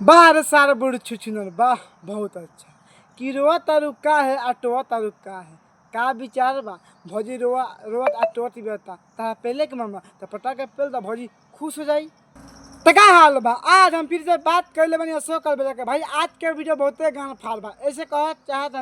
बाहर सार बुढ़ छुछुनर वाह बहुत अच्छा कि रोआ तारू का है अटोआ तारू का है का विचार बा भौजी रोआ रोत अटोत बेता ता पहले के मामा तो पटा के पेल ता भौजी खुश हो जाई। तो का हाल बा आज हम फिर से बात कर ले बनी अशोक कल बेटा के भाई आज के वीडियो बहुते गाना फाड़ बा ऐसे कहल चाहत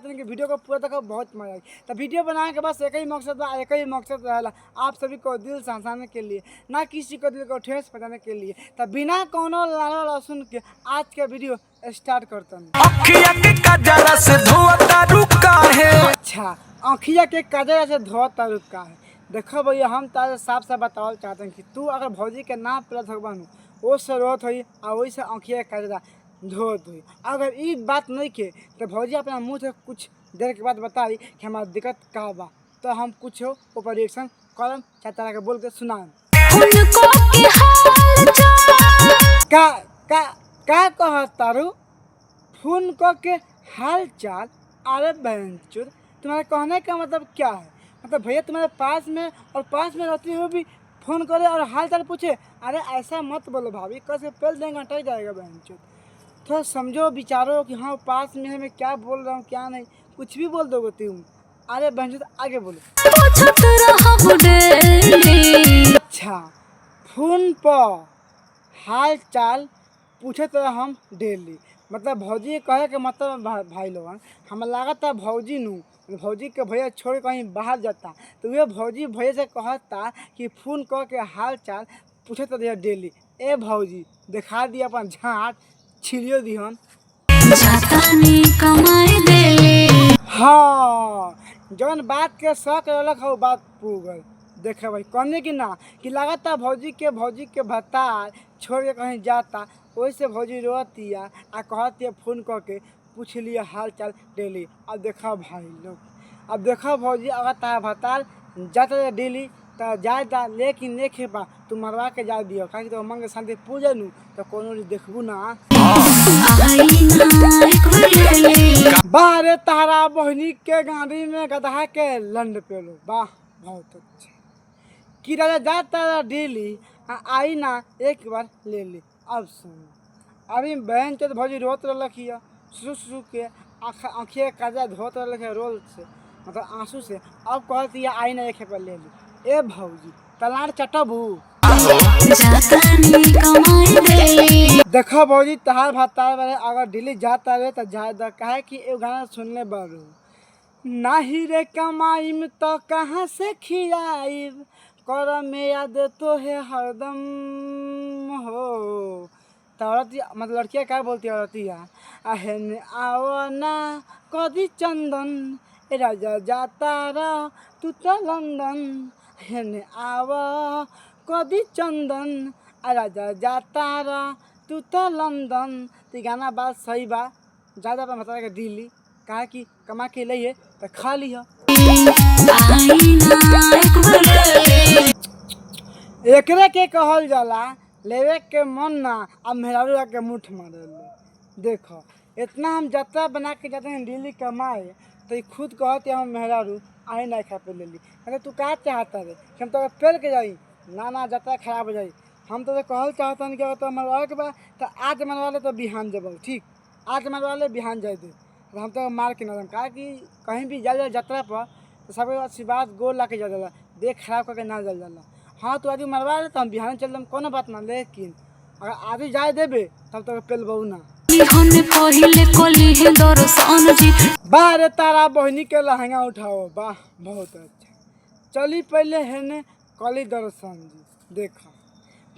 नहीं कि वीडियो को पूरा देखो बहुत मजा आई। तो वीडियो बनाने के बस एक ही मकसद बा एक ही मकसद रहेला आप सभी को दिल सहसाने के लिए ना किसी को दिल को ठेस पहुंचाने के लिए। तो बिना कोनो लाला लहसुन के आज के वीडियो स्टार्ट करता हूँ। अच्छा आँखिया के कजरा से धोता रुका है। देखो भैया हम तारे साफ साफ बतावल चाहते हैं कि तू अगर भौजी के नाम प्लस भगवान वो से रोत हुई और वही से आँखिया के कजरा धोत हुई। अगर ये बात नहीं के तो भौजी अपना मुँह से कुछ देर के बाद बताई कि हमारा दिक्कत का बा तो हम कुछ ऑपरेशन करम चाहे के बोल के सुनाएं। का का का कह तारू फोन को के हाल चाल अरे बहनचोद तुम्हारे कहने का मतलब क्या है? मतलब भैया तुम्हारे पास में रहती हुई भी फ़ोन करे और हाल चाल पूछे? अरे ऐसा मत बोलो भाभी कैसे पेल देंगे हटाई जाएगा बहनचोद। थोड़ा समझो विचारो कि हाँ पास में है मैं क्या बोल रहा हूँ क्या नहीं कुछ भी बोल दोगे तुम। अरे बहनचोद आगे बोलो। अच्छा फ़ोन पर हाल चाल पूछे तो हम डेली मतलब भौजी कहे के मतलब भाई लोगन हमें लागत था भौजी भौजी के भैया छोड़ कहीं बाहर जाता तो वे भौजी भैया से कहता कि फ़ोन कर के हाल चाल पूछे तो दिया डेली। ए भौजी दिखा दिया अपन झाट छिड़ियो दिहन। हाँ जौन बात के शौक रहलक हो बात पूगल देखे भाई कहने की ना कि लगाता भौजी के भत्तार छोड़ के कहीं जाता वैसे भौजी रोतिया आ कहती है फ़ोन करके पूछ लिया हाल चाल डेली। अब देखा भाई लोग अब देखा भौजी अगर तारा भत्तार जाता डेली तो जाता लेकिन देखे बा तू मरवा के जा दियो कहीं तो मंग शांति पूजा नू तो कोनो देखबू ना। बाहर तारा बहनी के गाड़ी में गधा के लंड पे लो वाह बहुत अच्छा कि राजा जाता डेली आई ना एक बार ले ली। अब सुनो अभी बहन चो भौजी रोत रखिए शुरू के आँखिया काजा धोत रखे रोल से मतलब आंसू से। अब कहती है आई ना एक पर ले ली। ए भौजी तलार चटबू देखो भौजी तहार भत्तार वाले अगर दिल्ली जाता रहे तो जाए कहे कि एगो गाना सुनले बारू नाही रे कमाई में तो कहाँ से खियाइब कर में याद तो है हरदम हो। तो औरतिया मतलब लड़कियाँ क्या बोलती है औरतिया आहन आओ ना कदी चंदन ए राजा जाता रहा तू तो लंदन आहन आओ कदी चंदन आ राजा जाता रहा तू तो लंदन। तो गाना बात सही बा ज़्यादा पर मतलब के दिल्ली कहा कि कमा के लिए तो खा लिया। एकरे के कहल जाला लेवे के मन ना अब मेहरारू के मुठ मारे ले। देखो इतना हम यात्रा बना के जाते हैं दिल्ली कमाए तो ये खुद कहते हम मेहरारू आई ना खा पे ले ली। अरे तू क्या चाहता है कि हम तो पेल के जाई ना यात्रा खराब हो जाई। हम तो कहल चाहता नहीं क्या तो मरवा के बाद तो आज मरवा ले तो बिहान जब ठीक आज मरवा ले बिहान जाए दे हम तो मार के ना कहा कि कहीं भी जा यात्रा पर तो सबके आशीर्वाद गोल ला के जा जाला देख खराब करके ना जल जाला। हाँ तो आज मरवा ले तो हम बिहान चल दम कोनो बात ना लेकिन अगर आज जाए देबे तब तक पेल बहु ना। बाहर तारा बहनी के लहंगा उठाओ वाह बहुत अच्छा चली पहले है ने कली दर्शन जी। देखा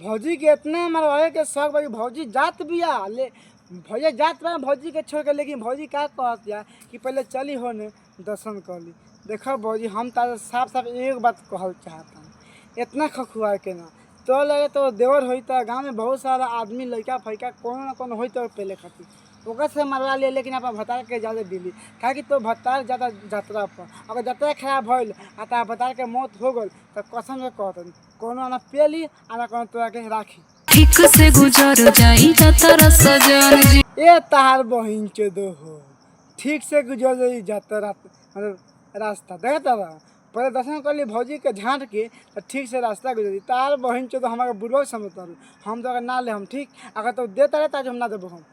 भौजी के इतना मरवाए के शौक भाई भौजी जात बिया ले भैया जात बा भौजी के छोड़ के लेकिन भौजी क्या कहत या कि पहले चली हो ने दर्शन कर ली। देखो भौजी हम तारा साफ साफ एक बात कहल चाहता हूँ इतना खखुआ के ना तो लगे तो देवर होई तो गाँव में बहुत सारा आदमी लड़का फैका कोनो ना कोनो होई तो पहले खातिर ओकर से मरवा ले लेकिन अपन भत्तार के ज़्यादा दिली क्या कि तो भत्तार ज़्यादा यात्रा पर अगर यात्रा खराब होल आ तो भत्तार के मौत हो गल तो कसम से कहते कोनो ना पेली आ कोनो तोरा के राखी ठीक से गुजर जाई यात्रा सजन जी। ए तार बहिन के दो हो ठीक से गुजर जाई यात्रा मतलब रास्ता देखता बा पहले दर्शन कर ली भौजी के झाँट के तो ठीक से रास्ता गुजरी। तार बहन चो तो हमारे बुढ़वा समझता हम तो अगर ना ले हम ठीक, अगर तो देता रहता हम ना देबो हम।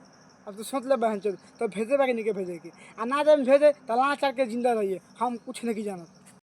अब तो सोच ले बहन चो तो भेजे बाकी नहीं के भेजे की, आ ना जब भेजे तो ला चढ़ के जिंदा रहिए, हम कुछ नहीं जानत।